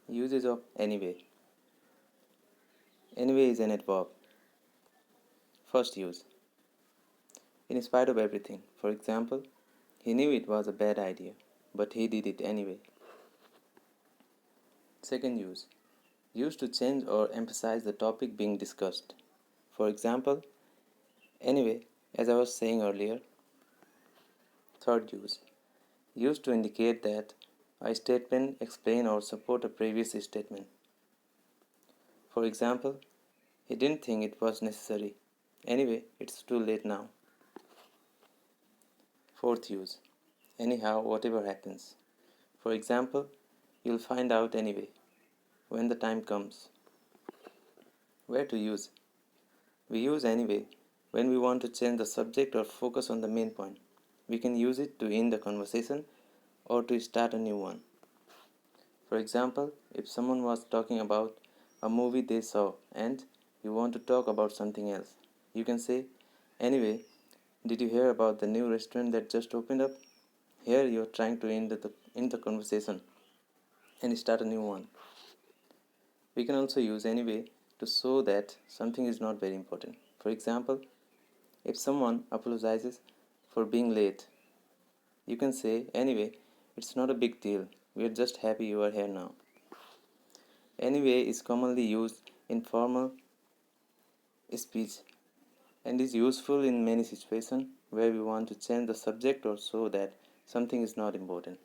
Uses of anyway. Anyway is an adverb. First use. In spite of everything. For example, he knew it was a bad idea, but he did it anyway. Second use. Used to change or emphasize the topic being discussed. For example, anyway, as I was saying earlier. Third use. Used to indicate that a statement explain or support a previous statement. For example, he didn't think it was necessary. Anyway, it's too late now. Fourth use. Anyhow, whatever happens. For example, you'll find out anyway, when the time comes. Where to use? We use anyway when we want to change the subject or focus on the main point. We can use it to end the conversation or to start a new one. For example, if someone was talking about a movie they saw and you want to talk about something else, you can say, anyway, did you hear about the new restaurant that just opened up? Here you are trying to end the conversation and start a new one. We can also use anyway to show that something is not very important. For example, if someone apologizes for being late, you can say, anyway, it's not a big deal. We are just happy you are here now. Anyway is commonly used in formal speech and is useful in many situations where we want to change the subject or show that something is not important.